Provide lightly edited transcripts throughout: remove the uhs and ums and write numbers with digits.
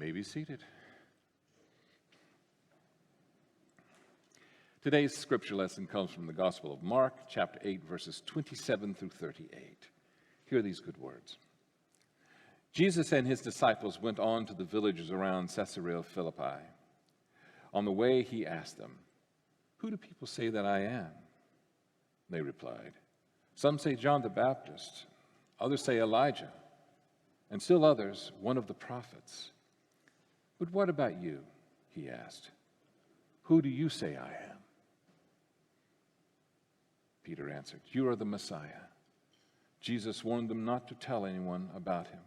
may be seated. Today's scripture lesson comes from the Gospel of Mark, chapter 8, verses 27 through 38. Hear these good words. Jesus and his disciples went on to the villages around Caesarea Philippi. On the way, he asked them, "Who do people say that I am?" They replied, "Some say John the Baptist, others say Elijah, and still others, one of the prophets." "But what about you?" he asked. "Who do you say I am?" Peter answered, "You are the Messiah." Jesus warned them not to tell anyone about him.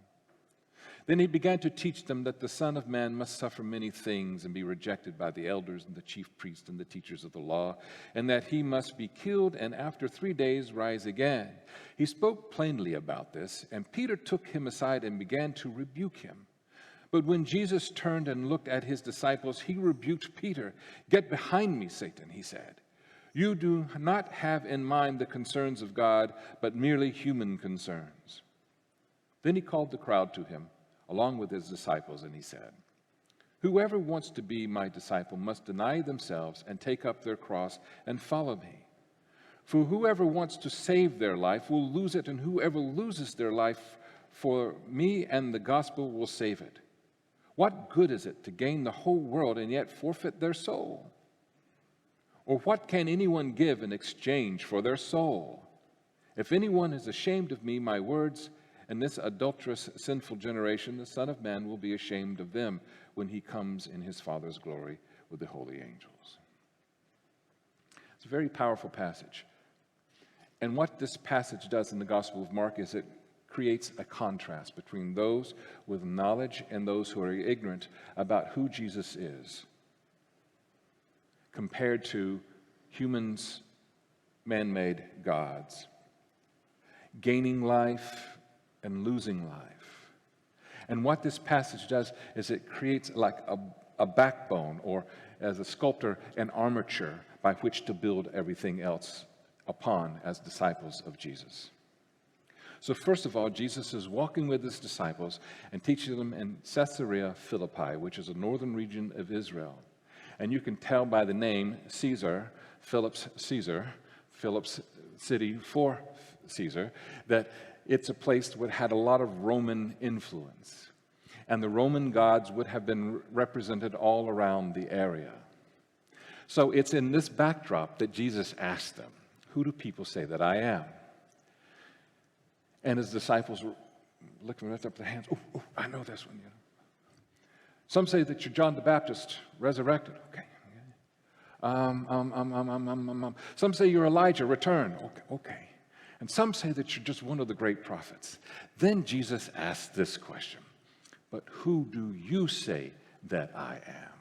Then he began to teach them that the Son of Man must suffer many things and be rejected by the elders and the chief priests and the teachers of the law, and that he must be killed and after 3 days rise again. He spoke plainly about this, and Peter took him aside and began to rebuke him. But when Jesus turned and looked at his disciples, he rebuked Peter. "Get behind me, Satan," he said. "You do not have in mind the concerns of God, but merely human concerns." Then he called the crowd to him, along with his disciples, and he said, "Whoever wants to be my disciple must deny themselves and take up their cross and follow me. For whoever wants to save their life will lose it, and whoever loses their life for me and the gospel will save it. What good is it to gain the whole world and yet forfeit their soul? Or what can anyone give in exchange for their soul? If anyone is ashamed of me, my words, in this adulterous, sinful generation, the Son of Man will be ashamed of them when he comes in his Father's glory with the holy angels." It's a very powerful passage. And what this passage does in the Gospel of Mark is it creates a contrast between those with knowledge and those who are ignorant about who Jesus is, compared to humans, man-made gods, gaining life and losing life. And what this passage does is it creates like a backbone, or as a sculptor, an armature by which to build everything else upon as disciples of Jesus. So first of all, Jesus is walking with his disciples and teaching them in Caesarea Philippi, which is a northern region of Israel. And you can tell by the name Caesar, Philip's city for Caesar, that it's a place that had a lot of Roman influence. And the Roman gods would have been represented all around the area. So it's in this backdrop that Jesus asked them, "Who do people say that I am?" And his disciples were looking right up their hands. Oh, I know this one. Some say that you're John the Baptist resurrected. Okay. Some say you're Elijah returned. Okay. And some say that you're just one of the great prophets. Then Jesus asked this question, "But who do you say that I am?"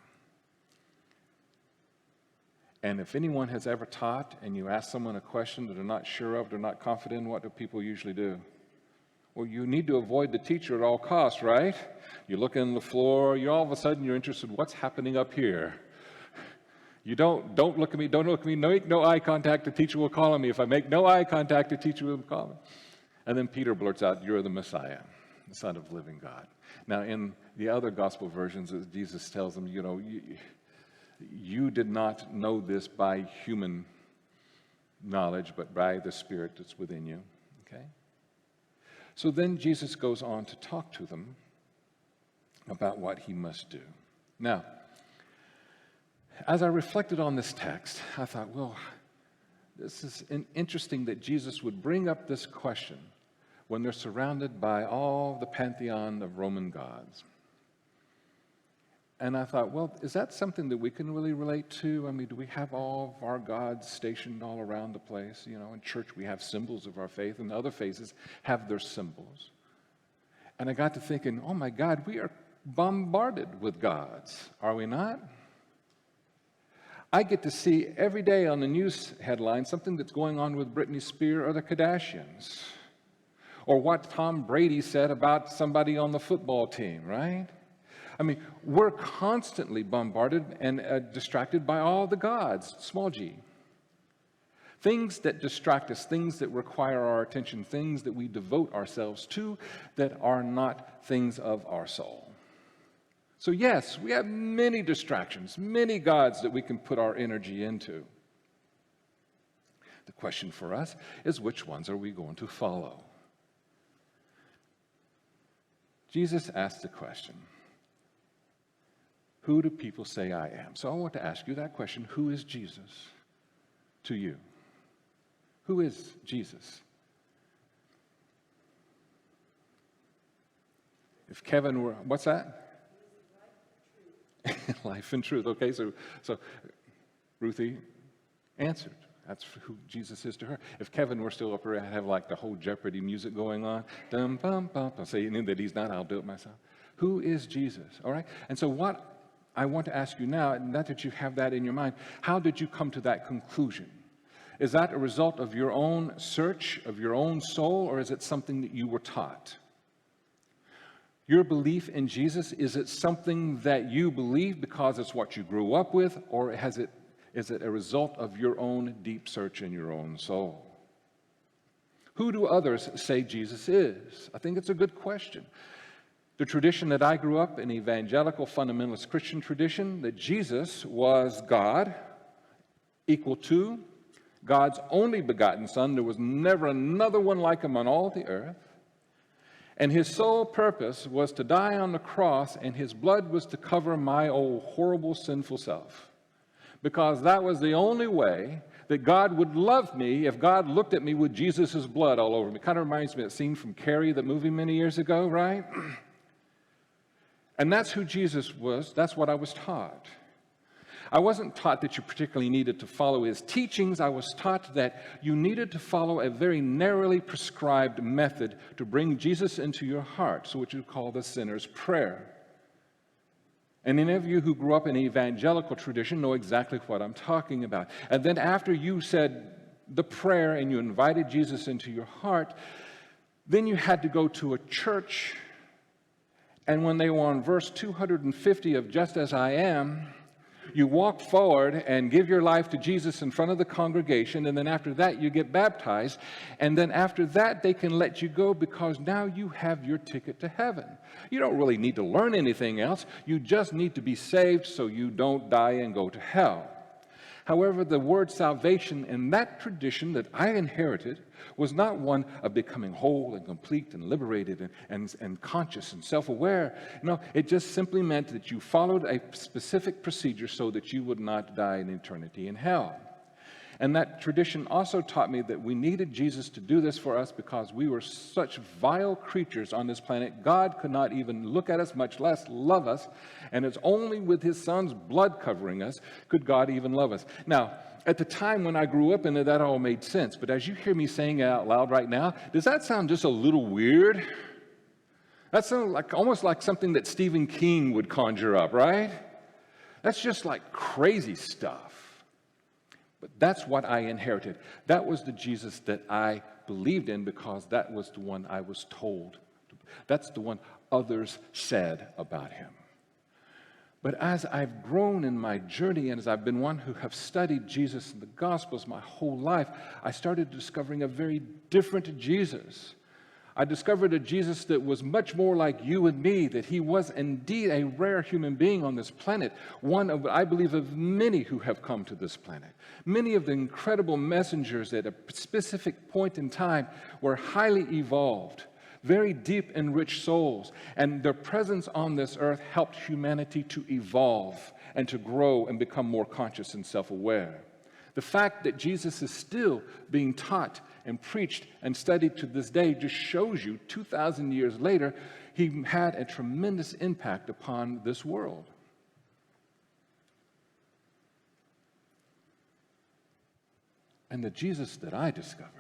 And if anyone has ever taught and you ask someone a question that they're not sure of, they're not confident in, what do people usually do? Well, you need to avoid the teacher at all costs, right? You look in the floor, all of a sudden you're interested in what's happening up here. You don't look at me, make no eye contact, the teacher will call on me. If I make no eye contact, the teacher will call me. And then Peter blurts out, "You're the Messiah, the Son of the living God." Now, in the other gospel versions, Jesus tells them, you did not know this by human knowledge, but by the Spirit that's within you. Okay? So then Jesus goes on to talk to them about what he must do. Now, as I reflected on this text, I thought, well, this is interesting that Jesus would bring up this question when they're surrounded by all the pantheon of Roman gods. And I thought, well, is that something that we can really relate to? I mean, do we have all of our gods stationed all around the place? In church we have symbols of our faith, and other faiths have their symbols. And I got to thinking, oh my God, we are bombarded with gods, are we not? I get to see every day on the news headline something that's going on with Britney Spears or the Kardashians, or what Tom Brady said about somebody on the football team, right? I mean, we're constantly bombarded and distracted by all the gods, small g. Things that distract us, things that require our attention, things that we devote ourselves to that are not things of our soul. So yes, we have many distractions, many gods that we can put our energy into. The question for us is, which ones are we going to follow? Jesus asked the question, who do people say I am? So I want to ask you that question. Who is Jesus to you? Who is Jesus? If Kevin were, what's that? Life and truth. Okay, so Ruthie answered. That's who Jesus is to her. If Kevin were still up here, I'd have like the whole Jeopardy music going on. Dum bum bum. I'll say that he's not. I'll do it myself. Who is Jesus? All right. And so what I want to ask you now, not that you have that in your mind, how did you come to that conclusion? Is that a result of your own search, of your own soul, or is it something that you were taught? Your belief in Jesus, is it something that you believe because it's what you grew up with, or is it a result of your own deep search in your own soul? Who do others say Jesus is? I think it's a good question. The tradition that I grew up in, evangelical fundamentalist Christian tradition, that Jesus was God, equal to God's only begotten Son. There was never another one like him on all the earth. And his sole purpose was to die on the cross, and his blood was to cover my old horrible sinful self. Because that was the only way that God would love me, if God looked at me with Jesus' blood all over me. Kind of reminds me of that scene from Carrie, the movie many years ago, right? And that's who Jesus was. That's what I was taught. I wasn't taught that you particularly needed to follow his teachings. I was taught that you needed to follow a very narrowly prescribed method to bring Jesus into your heart, so what you call the sinner's prayer. And any of you who grew up in an evangelical tradition know exactly what I'm talking about. And then after you said the prayer and you invited Jesus into your heart, then you had to go to a church, and when they were on verse 250 of Just As I Am, you walk forward and give your life to Jesus in front of the congregation, and then after that you get baptized, and then after that they can let you go because now you have your ticket to heaven. You don't really need to learn anything else. You just need to be saved so you don't die and go to hell. However, the word salvation in that tradition that I inherited was not one of becoming whole and complete and liberated and conscious and self-aware. No, it just simply meant that you followed a specific procedure so that you would not die in eternity in hell. And that tradition also taught me that we needed Jesus to do this for us because we were such vile creatures on this planet. God could not even look at us, much less love us. And it's only with his Son's blood covering us could God even love us. Now, at the time when I grew up in it, that all made sense. But as you hear me saying it out loud right now, does that sound just a little weird? That sounds like almost like something that Stephen King would conjure up, right? That's just like crazy stuff. But that's what I inherited. That was the Jesus that I believed in because that was the one I was told. That's the one others said about him. But as I've grown in my journey and as I've been one who have studied Jesus and the Gospels my whole life, I started discovering a very different Jesus. I discovered a Jesus that was much more like you and me, that he was indeed a rare human being on this planet, one of, I believe, of many who have come to this planet. Many of the incredible messengers at a specific point in time were highly evolved, very deep and rich souls, and their presence on this earth helped humanity to evolve and to grow and become more conscious and self-aware. The fact that Jesus is still being taught and preached and studied to this day just shows you 2,000 years later, he had a tremendous impact upon this world. And the Jesus that I discovered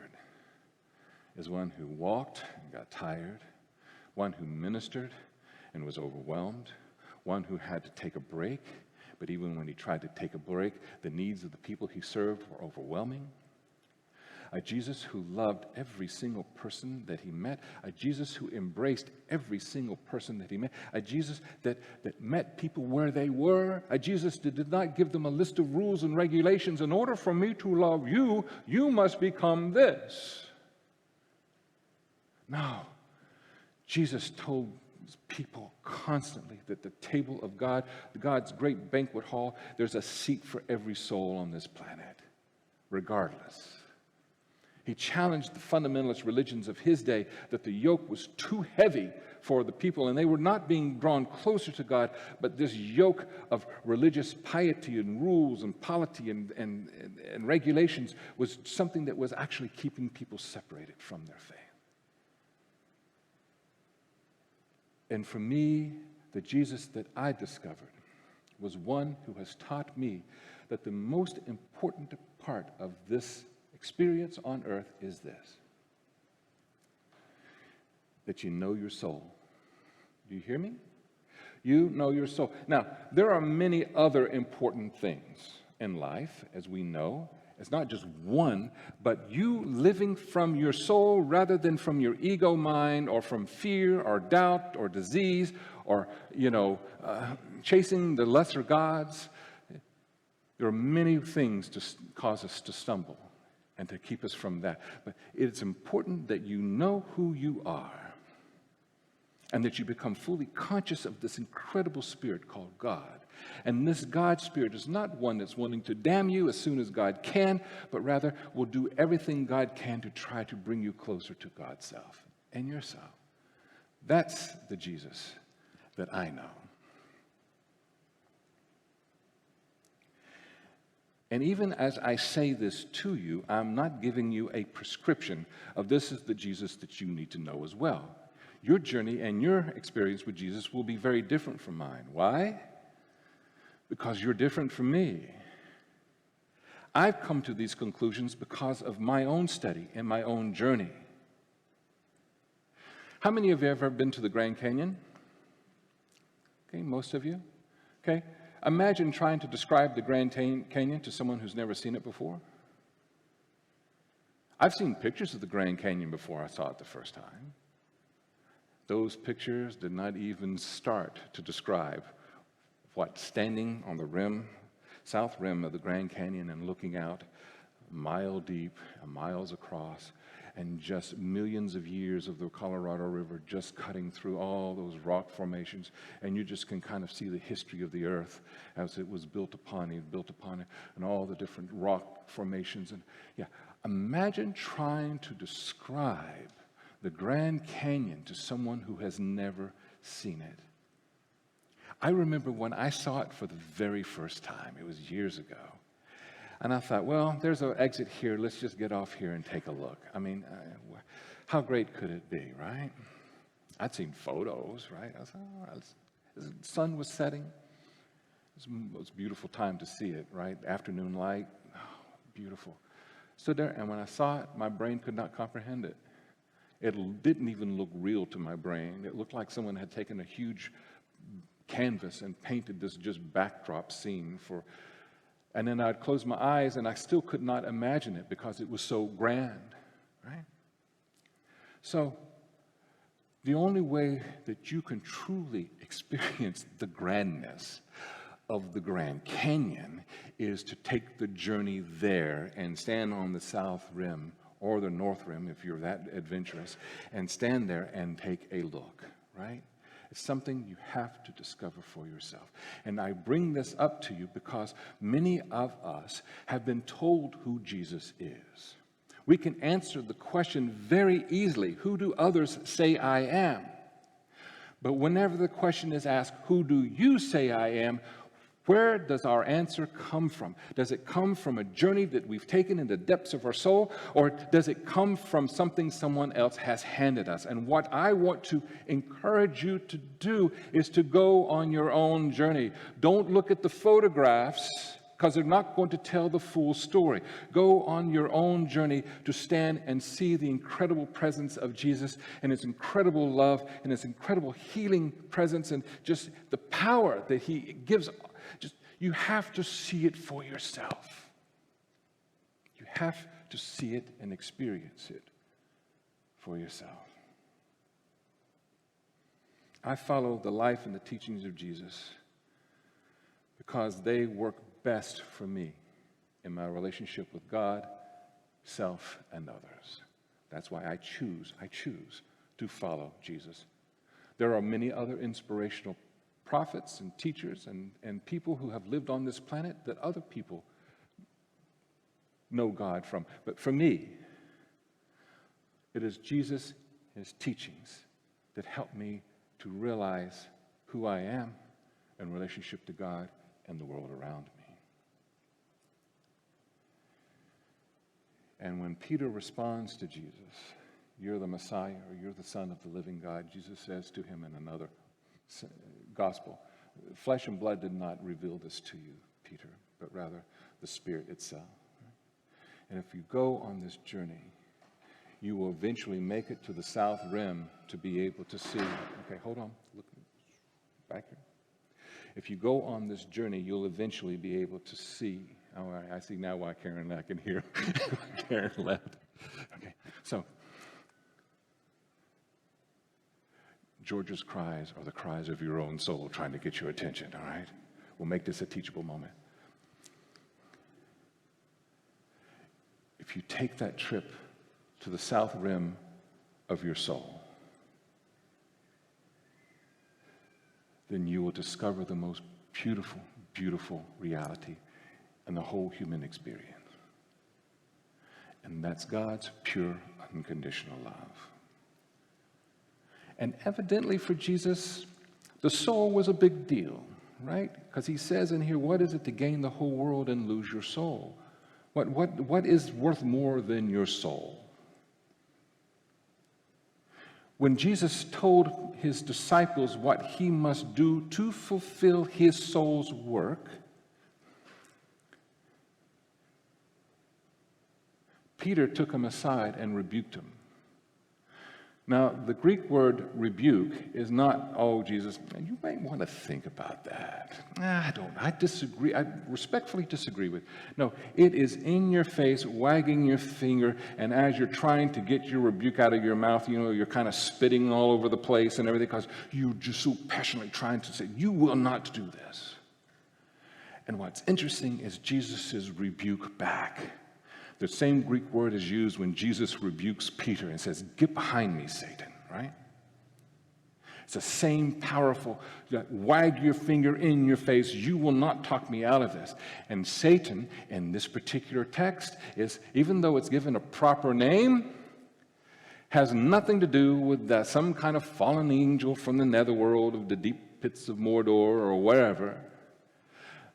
is one who walked and got tired, one who ministered and was overwhelmed, one who had to take a break, but even when he tried to take a break, the needs of the people he served were overwhelming. A Jesus who loved every single person that he met, a Jesus who embraced every single person that he met, a Jesus that met people where they were, a Jesus that did not give them a list of rules and regulations. In order for me to love you, you must become this. No, Jesus told his people, constantly that the table of God, God's great banquet hall, there's a seat for every soul on this planet, regardless. He challenged the fundamentalist religions of his day that the yoke was too heavy for the people, and they were not being drawn closer to God, but this yoke of religious piety and rules and polity and regulations was something that was actually keeping people separated from their faith. And for me, the Jesus that I discovered was one who has taught me that the most important part of this experience on earth is this: that you know your soul. Do you hear me? You know your soul. Now, there are many other important things in life, as we know. It's not just one, but you living from your soul rather than from your ego mind or from fear or doubt or disease or, chasing the lesser gods. There are many things to cause us to stumble and to keep us from that. But it's important that you know who you are and that you become fully conscious of this incredible spirit called God. And this God spirit is not one that's wanting to damn you as soon as God can, but rather will do everything God can to try to bring you closer to God's self and yourself. That's the Jesus that I know. And even as I say this to you, I'm not giving you a prescription of this is the Jesus that you need to know as well. Your journey and your experience with Jesus will be very different from mine. Why? Because you're different from me. I've come to these conclusions because of my own study and my own journey. How many of you have ever been to the Grand Canyon? Okay, most of you. Okay, imagine trying to describe the Grand Canyon to someone who's never seen it before. I've seen pictures of the Grand Canyon before I saw it the first time. Those pictures did not even start to describe what standing on the rim, south rim of the Grand Canyon and looking out a mile deep, miles across, and just millions of years of the Colorado River just cutting through all those rock formations, and you just can kind of see the history of the earth as it was built upon it, and all the different rock formations. And imagine trying to describe the Grand Canyon to someone who has never seen it. I remember when I saw it for the very first time. It was years ago. And I thought, well, there's an exit here. Let's just get off here and take a look. I mean, how great could it be, right? I'd seen photos, right? I was the sun was setting. It was the most beautiful time to see it, right? Afternoon light, beautiful. Stood there, and when I saw it, my brain could not comprehend it. It didn't even look real to my brain. It looked like someone had taken a huge canvas and painted this just backdrop scene for, and then I'd close my eyes and I still could not imagine it because it was so grand, right? So the only way that you can truly experience the grandness of the Grand Canyon is to take the journey there and stand on the south rim or the north rim, if you're that adventurous, and stand there and take a look, right? It's something you have to discover for yourself. And I bring this up to you because many of us have been told who Jesus is. We can answer the question very easily, who do others say I am? But whenever the question is asked, who do you say I am? Where does our answer come from? Does it come from a journey that we've taken in the depths of our soul, or does it come from something someone else has handed us? And what I want to encourage you to do is to go on your own journey. Don't look at the photographs, because they're not going to tell the full story. Go on your own journey to stand and see the incredible presence of Jesus and his incredible love and his incredible healing presence and just the power that he gives. You have to see it for yourself. You have to see it and experience it for yourself. I follow the life and the teachings of Jesus because they work best for me in my relationship with God, self, and others. That's why I choose to follow Jesus. There are many other inspirational prophets and teachers and people who have lived on this planet that other people know God from. But for me, it is Jesus and his teachings that help me to realize who I am in relationship to God and the world around me. And when Peter responds to Jesus, "You're the Messiah," or "You're the Son of the living God," Jesus says to him in another gospel, "Flesh and blood did not reveal this to you, Peter, but rather the Spirit itself." And if you go on this journey, you will eventually make it to the south rim to be able to see. Okay, hold on. Look back here. If you go on this journey, you'll eventually be able to see. Oh, I see now why Karen and I can hear. Karen left. Okay, so George's cries are the cries of your own soul trying to get your attention, all right? We'll make this a teachable moment. If you take that trip to the south rim of your soul, then you will discover the most beautiful, beautiful reality in the whole human experience. And that's God's pure, unconditional love. And evidently for Jesus, the soul was a big deal, right? Because he says in here, what is it to gain the whole world and lose your soul? What is worth more than your soul? When Jesus told his disciples what he must do to fulfill his soul's work, Peter took him aside and rebuked him. Now, the Greek word rebuke is not, "Oh, Jesus, you might want to think about that." I disagree. I respectfully disagree with. No, it is in your face, wagging your finger, and as you're trying to get your rebuke out of your mouth, you're kind of spitting all over the place and everything because you're just so passionately trying to say, "You will not do this." And what's interesting is Jesus' rebuke back. The same Greek word is used when Jesus rebukes Peter and says, "Get behind me, Satan," right? It's the same powerful, wag your finger in your face, "You will not talk me out of this." And Satan, in this particular text, is, even though it's given a proper name, has nothing to do with some kind of fallen angel from the netherworld of the deep pits of Mordor or wherever,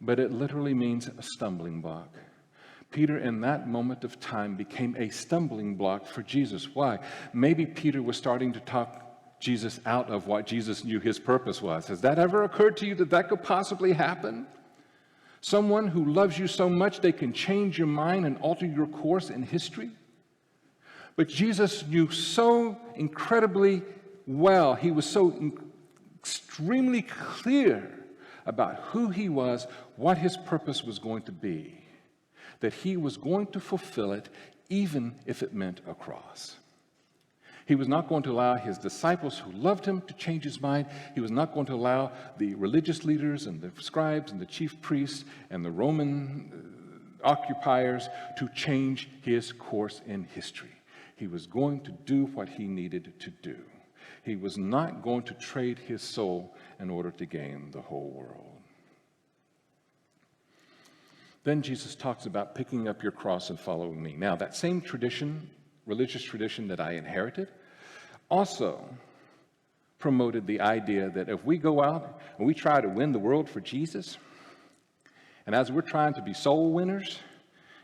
but it literally means a stumbling block. Peter, in that moment of time, became a stumbling block for Jesus. Why? Maybe Peter was starting to talk Jesus out of what Jesus knew his purpose was. Has that ever occurred to you that that could possibly happen? Someone who loves you so much they can change your mind and alter your course in history? But Jesus knew so incredibly well, he was so extremely clear about who he was, what his purpose was going to be, that he was going to fulfill it even if it meant a cross. He was not going to allow his disciples who loved him to change his mind. He was not going to allow the religious leaders and the scribes and the chief priests and the Roman occupiers to change his course in history. He was going to do what he needed to do. He was not going to trade his soul in order to gain the whole world. Then Jesus talks about picking up your cross and following me. Now, that same tradition, religious tradition that I inherited, also promoted the idea that if we go out and we try to win the world for Jesus, and as we're trying to be soul winners,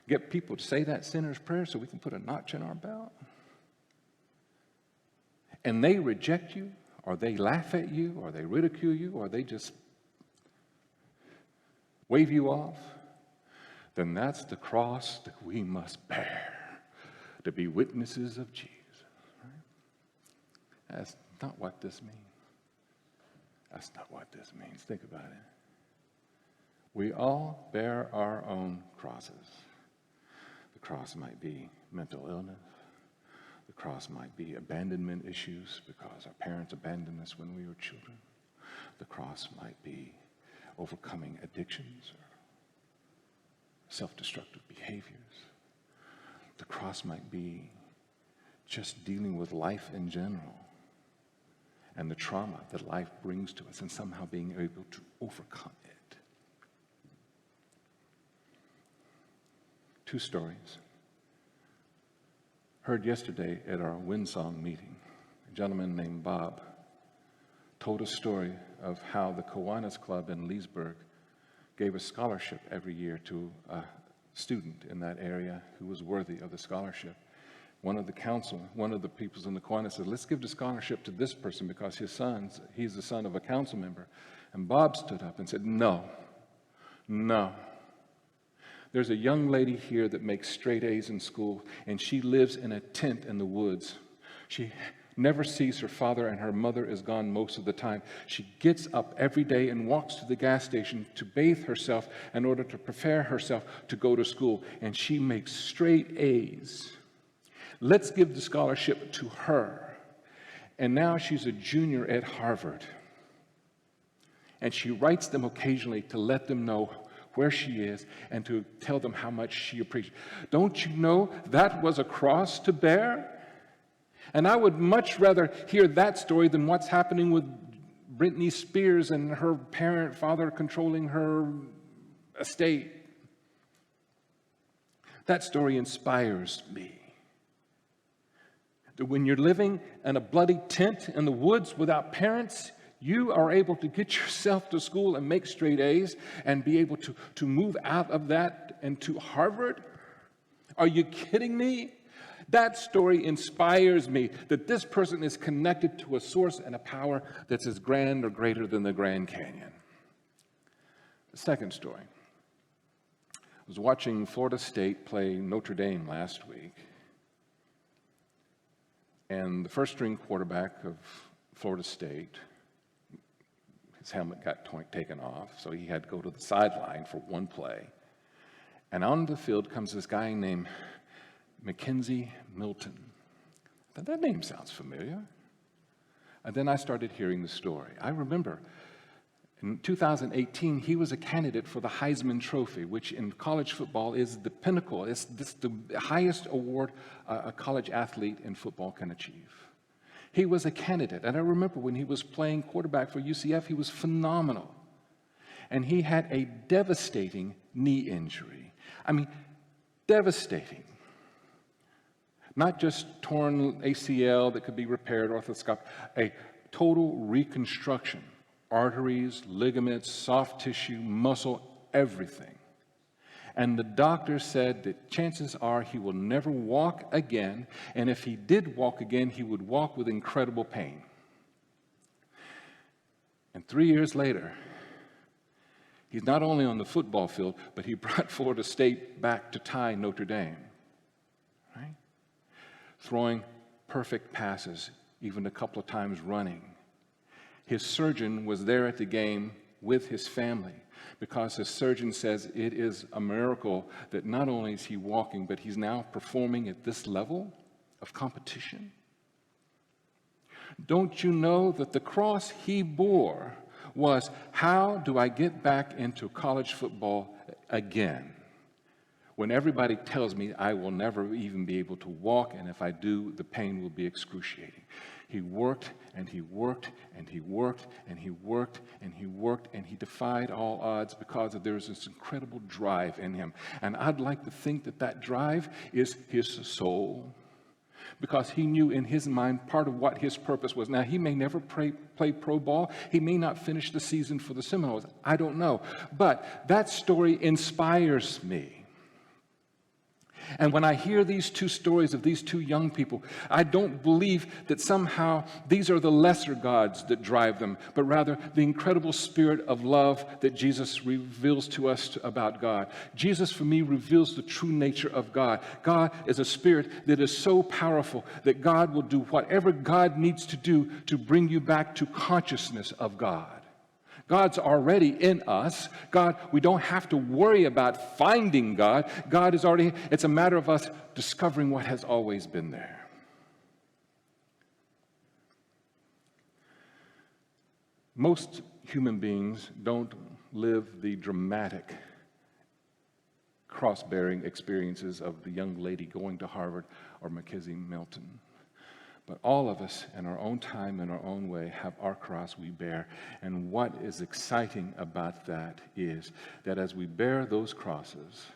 get people to say that sinner's prayer so we can put a notch in our belt, and they reject you, or they laugh at you, or they ridicule you, or they just wave you off, then that's the cross that we must bear to be witnesses of Jesus. Right? That's not what this means. That's not what this means. Think about it. We all bear our own crosses. The cross might be mental illness. The cross might be abandonment issues because our parents abandoned us when we were children. The cross might be overcoming addictions or self-destructive behaviors. The cross might be just dealing with life in general. and the trauma that life brings to us and somehow being able to overcome it. 2 stories. Heard yesterday at our Windsong meeting, a gentleman named Bob told a story of how the Kiwanis Club in Leesburg gave a scholarship every year to a student in that area who was worthy of the scholarship. One of the people in the Kiwanis said, let's give the scholarship to this person because he's the son of a council member. And Bob stood up and said, no. There's a young lady here that makes straight A's in school, and she lives in a tent in the woods. She never sees her father, and her mother is gone most of the time. She gets up every day and walks to the gas station to bathe herself in order to prepare herself to go to school, and she makes straight A's. Let's give the scholarship to her. And now she's a junior at Harvard. And she writes them occasionally to let them know where she is and to tell them how much she appreciates. Don't you know that was a cross to bear? And I would much rather hear that story than what's happening with Britney Spears and her father controlling her estate. That story inspires me. That when you're living in a bloody tent in the woods without parents, you are able to get yourself to school and make straight A's and be able to move out of that and to Harvard? Are you kidding me? That story inspires me that this person is connected to a source and a power that's as grand or greater than the Grand Canyon. The second story. I was watching Florida State play Notre Dame last week. And the first-string quarterback of Florida State, his helmet got taken off, so he had to go to the sideline for one play. And on the field comes this guy named Mackenzie Milton. I thought, that name sounds familiar. And then I started hearing the story. I remember in 2018, he was a candidate for the Heisman Trophy, which in college football is the pinnacle. It's the highest award a college athlete in football can achieve. He was a candidate. And I remember when he was playing quarterback for UCF, he was phenomenal. And he had a devastating knee injury. I mean, devastating. Not just torn ACL that could be repaired, arthroscopic, a total reconstruction. Arteries, ligaments, soft tissue, muscle, everything. And the doctor said that chances are he will never walk again, and if he did walk again, he would walk with incredible pain. And 3 years later, he's not only on the football field, but he brought Florida State back to tie Notre Dame. Right? Throwing perfect passes, even a couple of times running. His surgeon was there at the game with his family because his surgeon says it is a miracle that not only is he walking, but he's now performing at this level of competition. Don't you know that the cross he bore was, how do I get back into college football again? When everybody tells me I will never even be able to walk, and if I do, the pain will be excruciating. He worked, and he worked, and he worked, and he worked, and he worked, and he defied all odds because there's this incredible drive in him. And I'd like to think that that drive is his soul, because he knew in his mind part of what his purpose was. Now, he may never play pro ball. He may not finish the season for the Seminoles. I don't know. But that story inspires me. And when I hear these two stories of these two young people, I don't believe that somehow these are the lesser gods that drive them, but rather the incredible spirit of love that Jesus reveals to us about God. Jesus, for me, reveals the true nature of God. God is a spirit that is so powerful that God will do whatever God needs to do to bring you back to consciousness of God. God's already in us. God, we don't have to worry about finding God. God is already, it's a matter of us discovering what has always been there. Most human beings don't live the dramatic cross-bearing experiences of the young lady going to Harvard or Mackenzie Milton. But all of us, in our own time, in our own way, have our cross we bear. And what is exciting about that is that as we bear those crosses,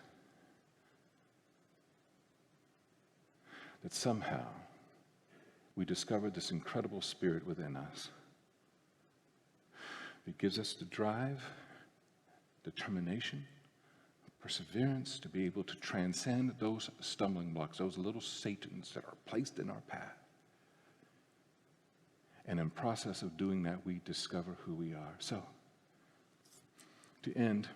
that somehow we discover this incredible spirit within us. It gives us the drive, determination, perseverance to be able to transcend those stumbling blocks, those little Satans that are placed in our path. And in process of doing that, we discover who we are. So, to end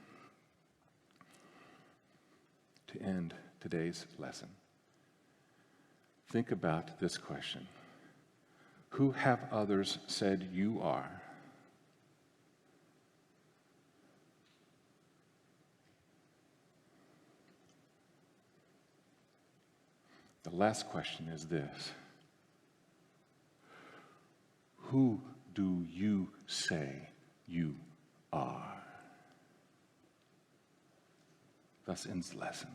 today's lesson, think about this question. Who have others said you are? The last question is this. Who do you say you are? Thus ends the lesson.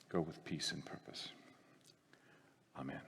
Go with peace and purpose. Amen.